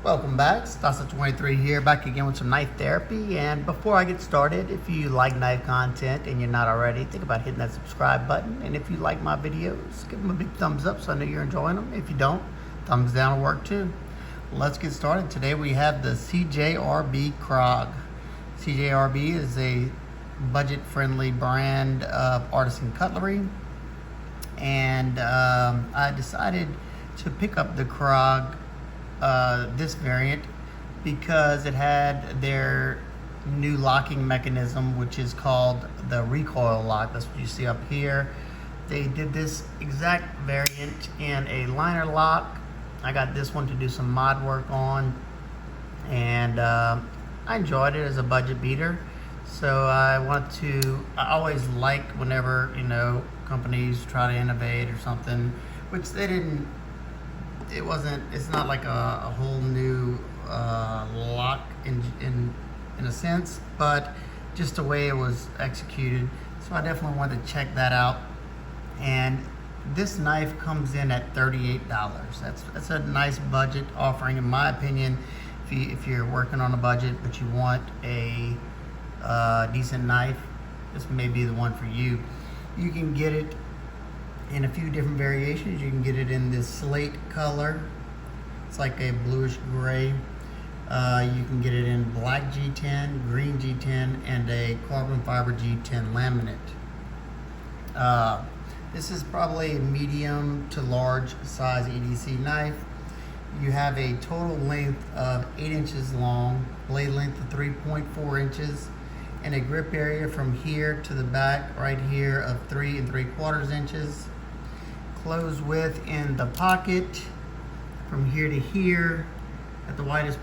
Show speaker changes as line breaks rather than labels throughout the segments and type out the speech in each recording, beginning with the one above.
Welcome back, Stasa23 here, back again with some knife therapy. And before I get started, if you like knife content and you're not already, think about hitting that subscribe button. And if you like my videos, give them a big thumbs up so I know you're enjoying them. If you don't, thumbs down will work too. Let's get started. Today we have the CJRB Crag. CJRB is a budget-friendly brand of artisan cutlery. And I decided to pick up the Crag this variant because it had their new locking mechanism, which is called the Recoil lock. That's what you see up here. They did this exact variant in a liner lock. I got this one to do some mod work on, and I enjoyed it as a budget beater. So I always like whenever, companies try to innovate or something, which they didn't. It's not like a whole new lock in a sense, but just the way it was executed. So I definitely wanted to check that out. And this knife comes in at $38. That's a nice budget offering, in my opinion. If you're working on a budget but you want a decent knife, this may be the one for you. You can get it in a few different variations. You can get it in this slate color. It's like a bluish gray. You can get it in black G10, green G10, and a carbon fiber G10 laminate. This is probably a medium to large size EDC knife. You have a total length of 8 inches long, blade length of 3.4 inches, and a grip area from here to the back right here of 3 3/4 inches. Close width in the pocket from here to here at the widest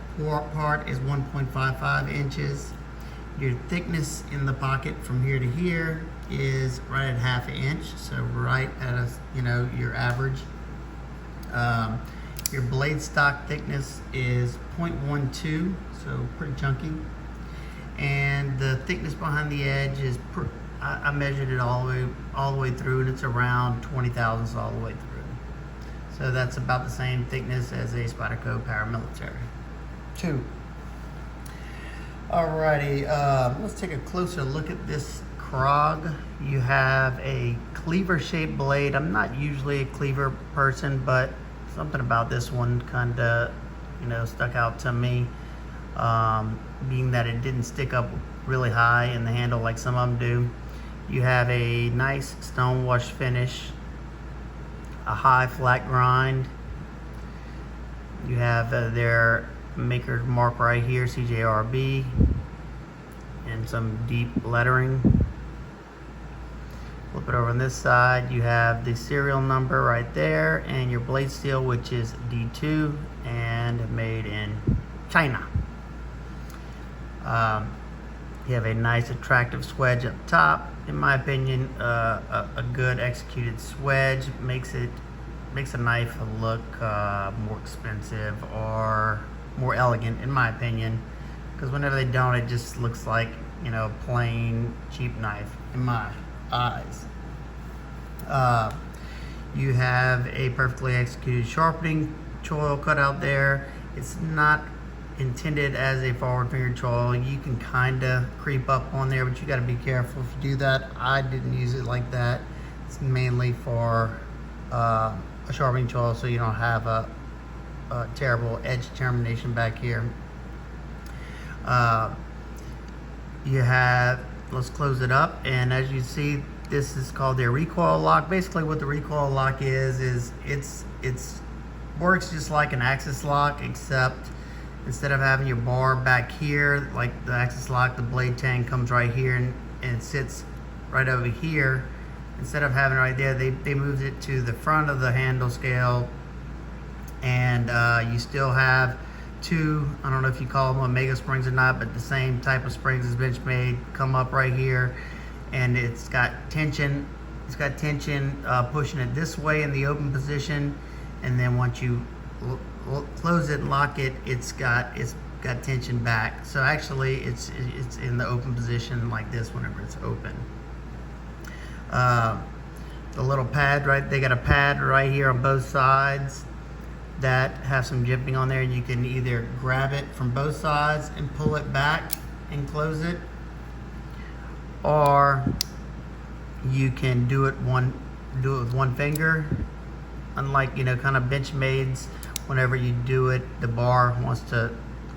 part is 1.55 inches. Your thickness in the pocket from here to here is right at ½ inch, so right at your average. Your blade stock thickness is 0.12, so pretty chunky. And the thickness behind the edge is I measured it all the way through, and it's around 20 thousandths all the way through. So that's about the same thickness as a Spyderco Paramilitary 2. Alrighty, let's take a closer look at this Crag. You have a cleaver-shaped blade. I'm not usually a cleaver person, but something about this one kind of, stuck out to me. Being that it didn't stick up really high in the handle like some of them do. You have a nice stone wash finish, a high flat grind. You have their maker's mark right here, CJRB, and some deep lettering. Flip it over on this side, you have the serial number right there, and your blade steel, which is D2 and made in China. You have a nice attractive swedge up top. In my opinion, a good executed swedge makes a knife look more expensive or more elegant, in my opinion, because whenever they don't, it just looks like a plain cheap knife in my eyes. You have a perfectly executed sharpening choil cut out there. It's not intended as a forward finger choil. You can kind of creep up on there, but you got to be careful if you do that. I didn't use it like that. It's mainly for a sharpening choil, so you don't have a terrible edge termination back here. Let's close it up, and as you see, this is called their Recoil lock. Basically what the Recoil lock is it's works just like an axis lock, except instead of having your bar back here like the axis lock, the blade tang comes right here and it sits right over here. Instead of having it right there, they moved it to the front of the handle scale, and you still have two, I don't know if you call them Omega springs or not, but the same type of springs as Benchmade come up right here, and it's got tension. It's got tension pushing it this way in the open position, and then once you close it and lock it, it's got tension back. So actually it's in the open position like this whenever it's open. The little pad, right, they got a pad right here on both sides. that have some jimping on there. You can either grab it from both sides and pull it back and close it, or you can do it with one finger. Unlike, you know, kind of Benchmade's, whenever you do it, the bar wants to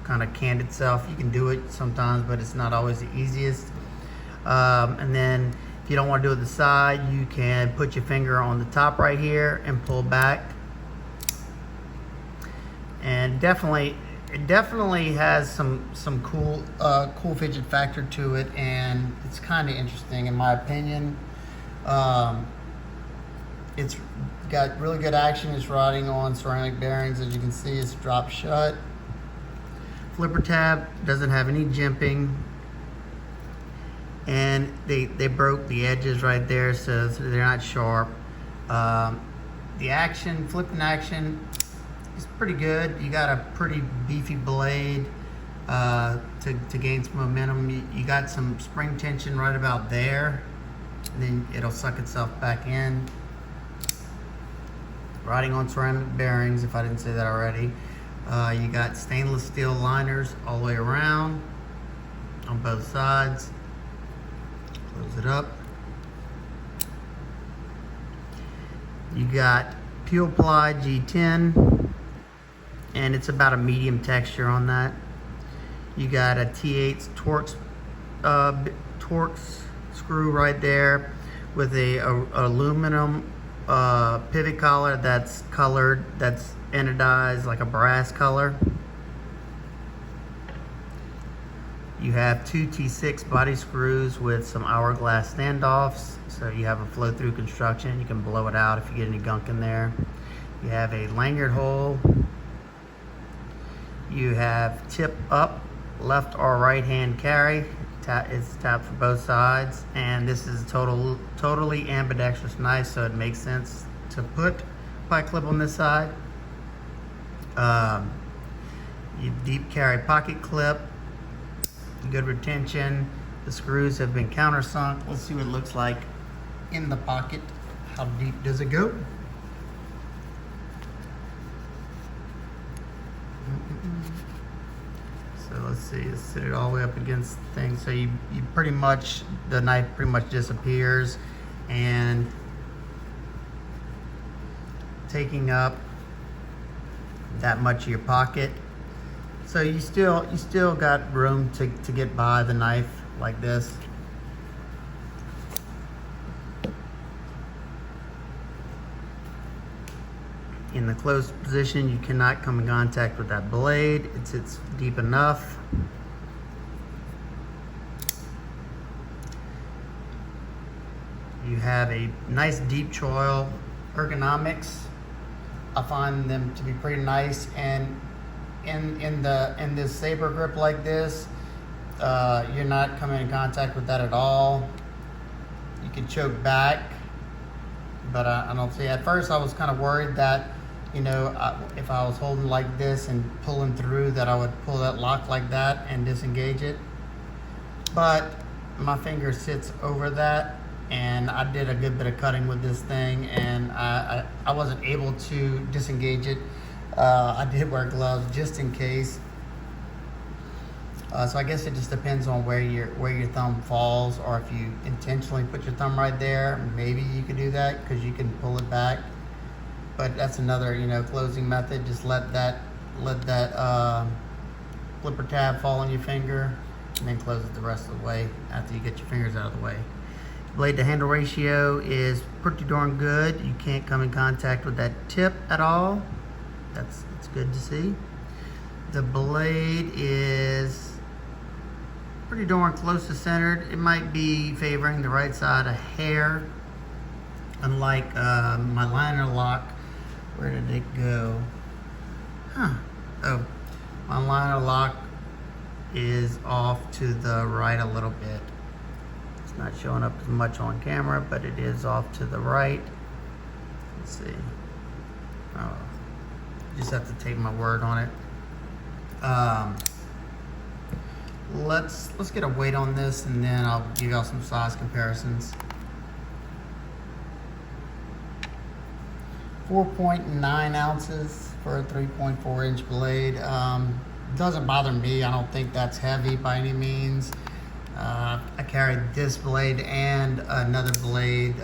kind of can itself. You can do it sometimes, but it's not always the easiest. And then if you don't want to do it the side, you can put your finger on the top right here and pull back. And it definitely has some cool fidget factor to it, and it's kind of interesting in my opinion. It's got really good action. It's riding on ceramic bearings. As you can see, it's dropped shut. Flipper tab doesn't have any jimping, and they broke the edges right there, so they're not sharp. The action, flipping action, is pretty good. You got a pretty beefy blade to gain some momentum. You got some spring tension right about there, and then it'll suck itself back in. Riding on ceramic bearings, if I didn't say that already. You got stainless steel liners all the way around on both sides. Close it up. You got Peel Ply G10, and it's about a medium texture on that. You got a T8 Torx screw right there with a aluminum pivot collar that's colored, that's anodized like a brass color. You have two T6 body screws with some hourglass standoffs, so you have a flow-through construction. You can blow it out if you get any gunk in there. You have a lanyard hole. You have tip up, left or right hand carry. It's tapped for both sides, and this is totally ambidextrous knife, so it makes sense to put pike clip on this side. You deep carry pocket clip, good retention. The screws have been countersunk. Let's see what it looks like in the pocket. How deep does it go? So let's see, let's set it all the way up against things. So you pretty much, the knife pretty much disappears, and taking up that much of your pocket. So you still got room to get by the knife like this. In the closed position, you cannot come in contact with that blade. It sits deep enough. You have a nice deep choil. Ergonomics, I find them to be pretty nice, and in this saber grip like this, you're not coming in contact with that at all. You can choke back, but I don't see. At first, I was kind of worried that, you know, if I was holding like this and pulling through, that I would pull that lock like that and disengage it. But my finger sits over that, and I did a good bit of cutting with this thing, and I wasn't able to disengage it. I did wear gloves just in case. So I guess it just depends on where your thumb falls, or if you intentionally put your thumb right there, maybe you could do that because you can pull it back. But that's another, you know, closing method. Just let that flipper tab fall on your finger, and then close it the rest of the way after you get your fingers out of the way. Blade to handle ratio is pretty darn good. You can't come in contact with that tip at all. That's good to see. The blade is pretty darn close to centered. It might be favoring the right side a hair. Unlike my liner lock, where did it go? Oh, my liner lock is off to the right a little bit. It's not showing up as much on camera, but it is off to the right. Let's see. Oh, just have to take my word on it. Let's get a weight on this, and then I'll give y'all some size comparisons. 4.9 ounces for a 3.4 inch blade. Doesn't bother me. I don't think that's heavy by any means. I carried this blade and another blade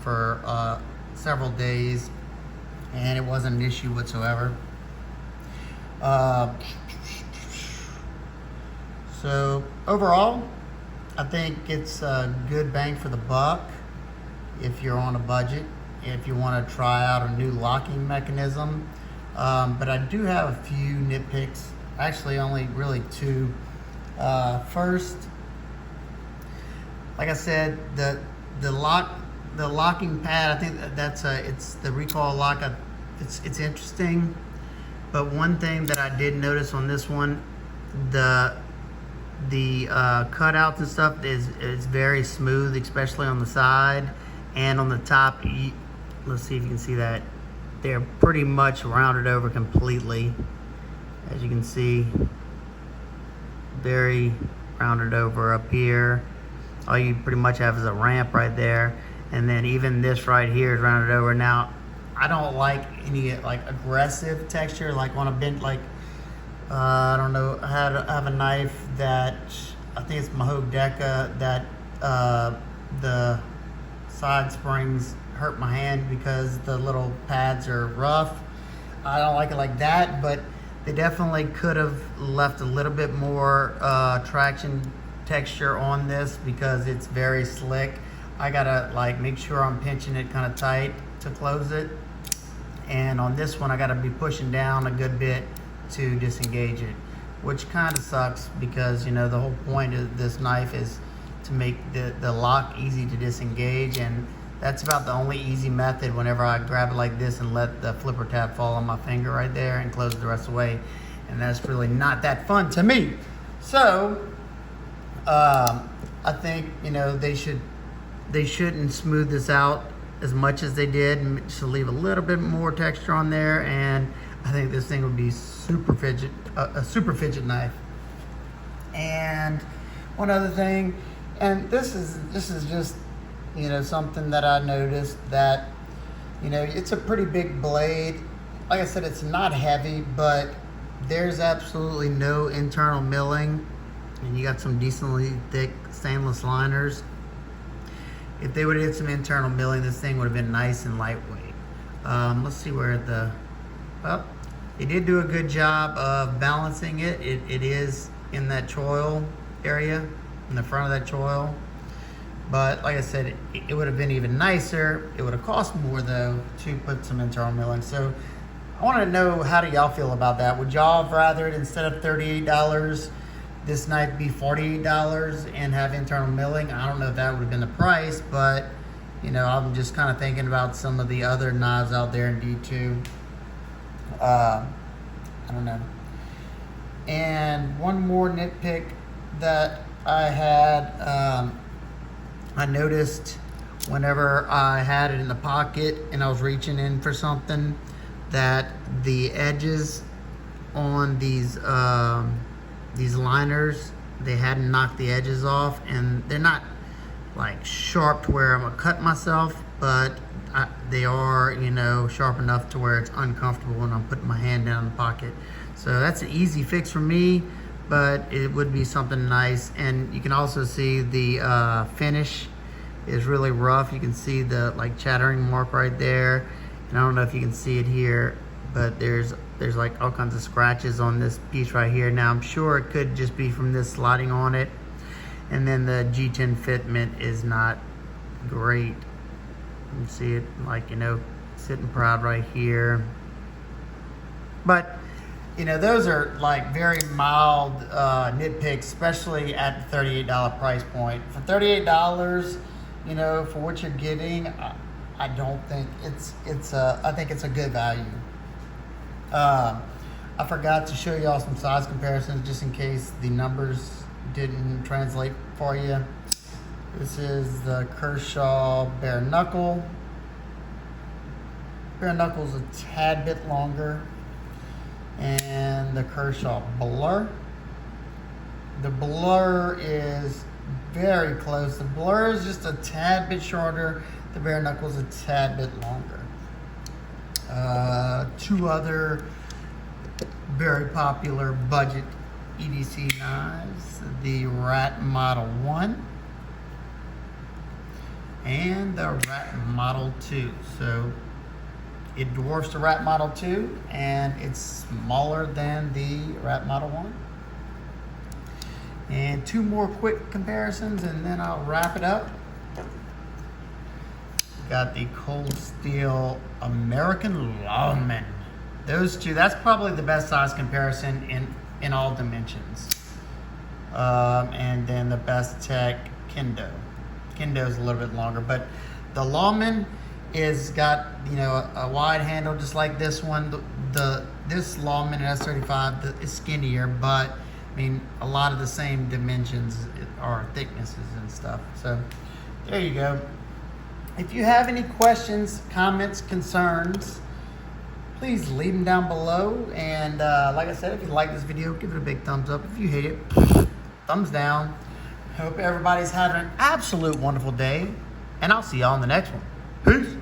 for several days, and it wasn't an issue whatsoever. So overall, I think it's a good bang for the buck if you're on a budget, if you want to try out a new locking mechanism. But I do have a few nitpicks, actually only really two. First, like I said, the locking pad, I think that's it's the Recoil lock. It's interesting, but one thing that I did notice on this one, the cutouts and stuff is very smooth, especially on the side and on the top. Let's see if you can see that. They're pretty much rounded over completely, as you can see. Very rounded over up here. All you pretty much have is a ramp right there, and then even this right here is rounded over. Now, I don't like any like aggressive texture, like on a bent, like I don't know. I have a knife that I think it's Mahog Deca that the side springs hurt my hand because the little pads are rough. I don't like it like that, but they definitely could have left a little bit more traction texture on this because it's very slick. I gotta like make sure I'm pinching it kind of tight to close it, and on this one I gotta be pushing down a good bit to disengage it, which kind of sucks because, you know, the whole point of this knife is to make the lock easy to disengage, and that's about the only easy method whenever I grab it like this and let the flipper tab fall on my finger right there and close the rest away, and that's really not that fun to me. So I think, you know, they shouldn't smooth this out as much as they did, and should leave a little bit more texture on there, and I think this thing would be super fidget, a super fidget knife. And one other thing, and this is just, you know, something that I noticed, that, you know, it's a pretty big blade. Like I said, it's not heavy, but there's absolutely no internal milling, and you got some decently thick stainless liners. If they would have did some internal milling, this thing would have been nice and lightweight. Let's see where well, they did do a good job of balancing it. It is in that choil area, in the front of that choil. But like I said, it would have been even nicer. It would have cost more though to put some internal milling. So I want to know, how do y'all feel about that? Would y'all have rather it, instead of $38, this knife be $48 and have internal milling? I don't know if that would have been the price, but, you know, I'm just kind of thinking about some of the other knives out there in D2. I don't know. And one more nitpick that I had, I noticed whenever I had it in the pocket and I was reaching in for something, that the edges on these liners, they hadn't knocked the edges off, and they're not like sharp to where I'm gonna cut myself, but they are, you know, sharp enough to where it's uncomfortable when I'm putting my hand down in the pocket. So that's an easy fix for me, but it would be something nice. And you can also see the finish is really rough. You can see the like chattering mark right there, and I don't know if you can see it here, but there's like all kinds of scratches on this piece right here. Now I'm sure it could just be from this sliding on it, and then the G10 fitment is not great. You can see it, like, you know, sitting proud right here. But, you know, those are like very mild nitpicks, especially at the $38 price point. For $38, you know, for what you're getting, I don't think I think it's a good value. I forgot to show y'all some size comparisons just in case the numbers didn't translate for you. This is the Kershaw bare knuckle. Bare knuckle's a tad bit longer. And the Kershaw blur. The blur is very close. The blur is just a tad bit shorter. The bare knuckle's a tad bit longer. Two other very popular budget EDC knives, the Rat Model 1 and the Rat Model 2. So it dwarfs the Rat Model 2 and it's smaller than the Rat Model 1. And two more quick comparisons and then I'll wrap it up. Got the Cold Steel American Lawman. Those two, that's probably the best size comparison in all dimensions. And then the Best Tech Kendo. Kendo is a little bit longer, but the Lawman is got, you know, a wide handle just like this one. This Lawman S35 is skinnier, but I mean a lot of the same dimensions or thicknesses and stuff. So there you go. If you have any questions, comments, concerns, please leave them down below. And like I said, if you like this video, give it a big thumbs up. If you hate it, thumbs down. Hope everybody's having an absolute wonderful day. And I'll see y'all in the next one. Peace.